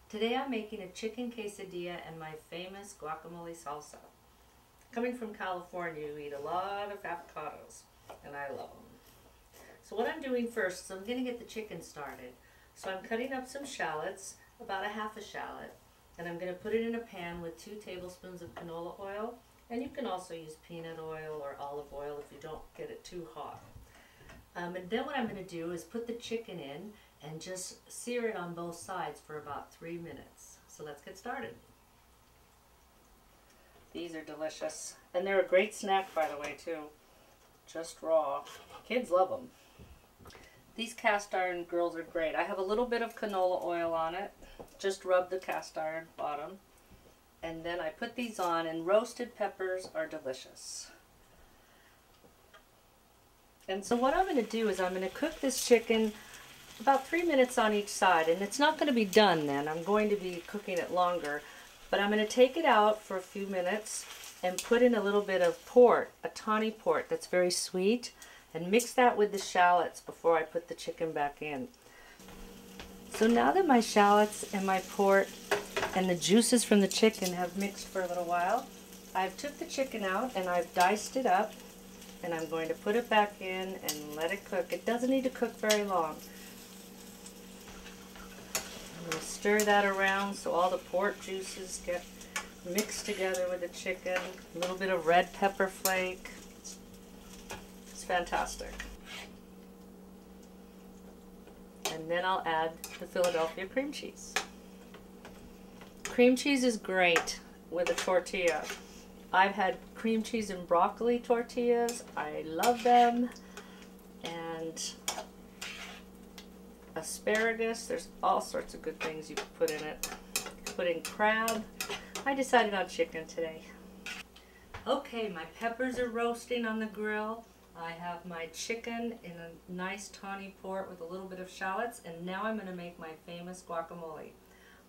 Today I'm making a chicken quesadilla and my famous guacamole salsa. Coming from California, we eat a lot of avocados, and I love them. So what I'm doing first is I'm going to get the chicken started. So I'm cutting up some shallots, about a half a shallot, and I'm going to put it in a pan with 2 tablespoons of canola oil, and you can also use peanut oil or olive oil if you don't get it too hot. And then what I'm going to do is put the chicken in and just sear it on both sides for about 3 minutes. So let's get started. These are delicious. And they're a great snack, by the way, too. Just raw. Kids love them. These cast iron grills are great. I have a little bit of canola oil on it. Just rub the cast iron bottom. And then I put these on, and roasted peppers are delicious. And so what I'm going to do is I'm going to cook this chicken about 3 minutes on each side, and it's not going to be done then. I'm going to be cooking it longer, but I'm going to take it out for a few minutes and put in a little bit of port, a tawny port that's very sweet, and mix that with the shallots before I put the chicken back in. So now that my shallots and my port and the juices from the chicken have mixed for a little while, I've took the chicken out and I've diced it up, and I'm going to put it back in and let it cook. It doesn't need to cook very long. I'm going to stir that around so all the port juices get mixed together with the chicken. A little bit of red pepper flake. It's fantastic. And then I'll add the Philadelphia cream cheese. Cream cheese is great with a tortilla. I've had cream cheese and broccoli tortillas. I love them. And asparagus. There's all sorts of good things you can put in it. You can put in crab. I decided on chicken today. Okay, my peppers are roasting on the grill. I have my chicken in a nice tawny port with a little bit of shallots, and now I'm going to make my famous guacamole.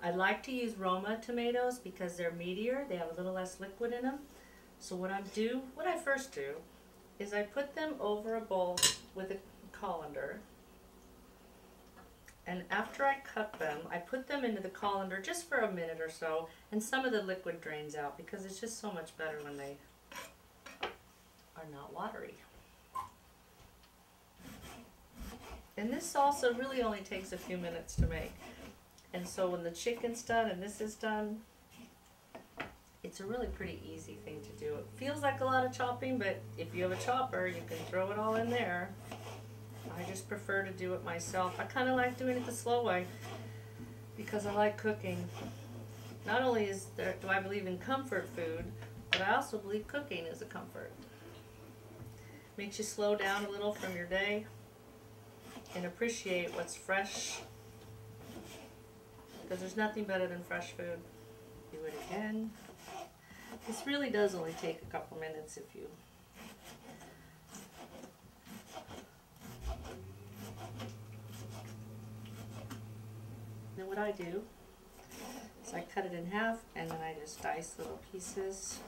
I like to use Roma tomatoes because they're meatier. They have a little less liquid in them. So what I first do is I put them over a bowl with a colander. And after I cut them, I put them into the colander just for a minute or so, and some of the liquid drains out because it's just so much better when they are not watery. And this salsa really only takes a few minutes to make. And so when the chicken's done and this is done, it's a really pretty easy thing to do. It feels like a lot of chopping, but if you have a chopper, you can throw it all in there. I just prefer to do it myself. I kind of like doing it the slow way because I like cooking. Not only do I believe in comfort food, but I also believe cooking is a comfort. Makes you slow down a little from your day and appreciate what's fresh, because there's nothing better than fresh food. Do it again. This really does only take a couple minutes if you Then what I do is I cut it in half and then I just dice little pieces.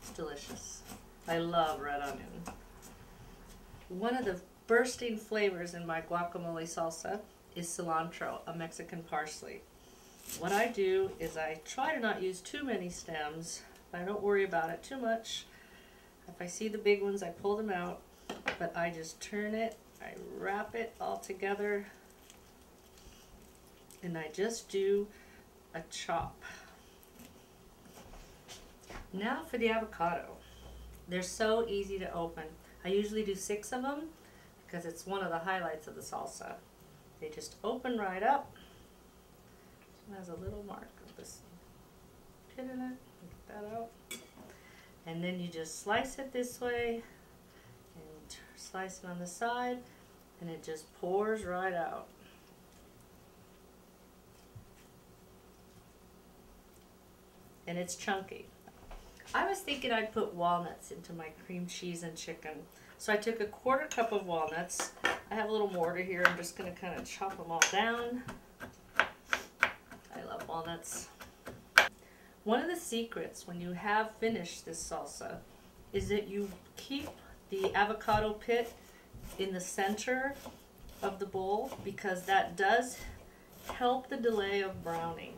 It's delicious. I love red onion. One of the bursting flavors in my guacamole salsa is cilantro, a Mexican parsley. What I do is I try to not use too many stems. I don't worry about it too much. If I see the big ones, I pull them out, but I just turn it, I wrap it all together, and I just do a chop. Now for the avocado. They're so easy to open. I usually do 6 of them because it's one of the highlights of the salsa. They just open right up. It has a little mark of this pit in it. Get that out. And then you just slice it this way and slice it on the side, and it just pours right out. And it's chunky. I was thinking I'd put walnuts into my cream cheese and chicken. So I took a 1/4 cup of walnuts. I have a little mortar here. I'm just going to kind of chop them all down. I love walnuts. One of the secrets when you have finished this salsa is that you keep the avocado pit in the center of the bowl, because that does help the delay of browning,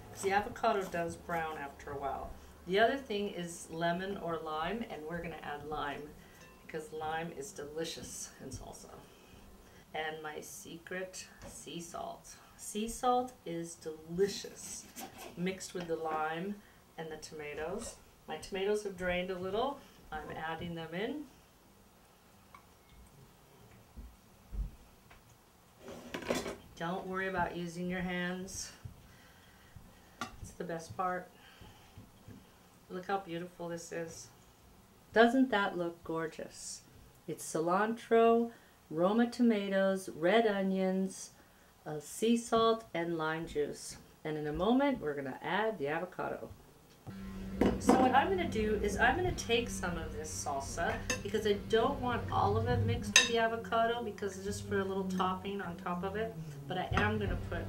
because the avocado does brown after a while. The other thing is lemon or lime, and we're going to add lime because lime is delicious in salsa. And my secret sea salt. Sea salt is delicious mixed with the lime and the tomatoes. My tomatoes have drained a little. I'm adding them in. Don't worry about using your hands. It's the best part. Look how beautiful this is. Doesn't that look gorgeous? It's cilantro, Roma tomatoes, red onions, sea salt, and lime juice. And in a moment, we're gonna add the avocado. So what I'm gonna do is I'm gonna take some of this salsa, because I don't want all of it mixed with the avocado, because it's just for a little topping on top of it. But I am gonna put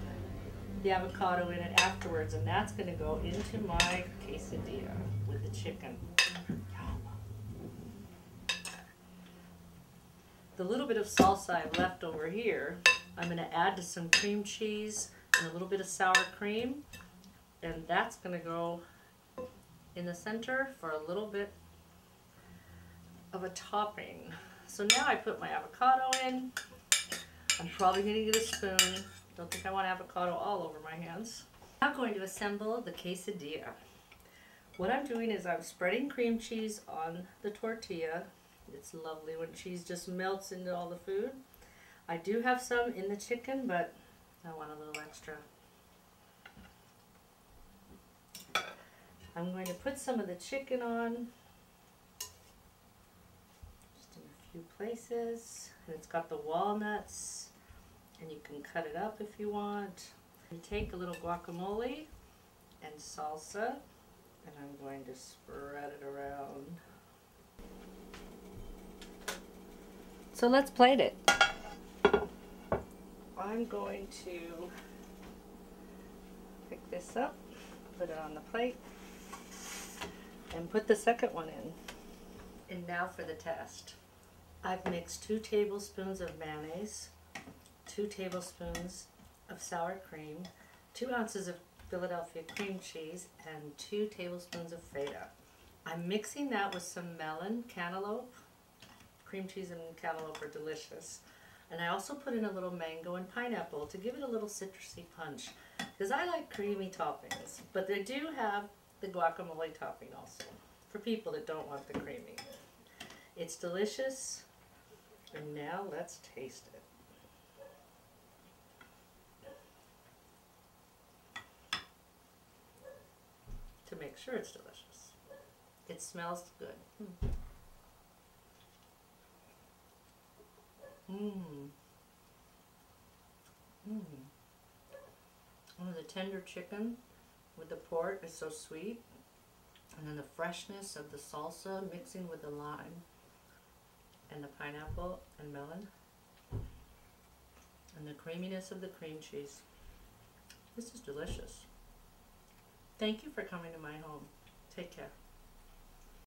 the avocado in it afterwards, and that's gonna go into my quesadilla with the chicken. The little bit of salsa I left over here, I'm going to add to some cream cheese and a little bit of sour cream, and that's going to go in the center for a little bit of a topping. So now I put my avocado in. I'm probably going to get a spoon. Don't think I want avocado all over my hands. I'm going to assemble the quesadilla. What I'm doing is I'm spreading cream cheese on the tortilla. It's lovely when cheese just melts into all the food. I do have some in the chicken, but I want a little extra. I'm going to put some of the chicken on, just in a few places. And it's got the walnuts, and you can cut it up if you want. You take a little guacamole and salsa, and I'm going to spread it around. So let's plate it. I'm going to pick this up, put it on the plate, and put the second one in. And now for the test. I've mixed 2 tablespoons of mayonnaise, 2 tablespoons of sour cream, 2 ounces of Philadelphia cream cheese, and 2 tablespoons of feta. I'm mixing that with some melon, cantaloupe. Cream cheese and cantaloupe are delicious. And I also put in a little mango and pineapple to give it a little citrusy punch, because I like creamy toppings, but they do have the guacamole topping also for people that don't want the creamy. It's delicious, and now let's taste it. To make sure it's delicious. It smells good. Oh, the tender chicken with the pork is so sweet, and then the freshness of the salsa mixing with the lime and the pineapple and melon, and the creaminess of the cream cheese. This is delicious. Thank you for coming to my home. Take care.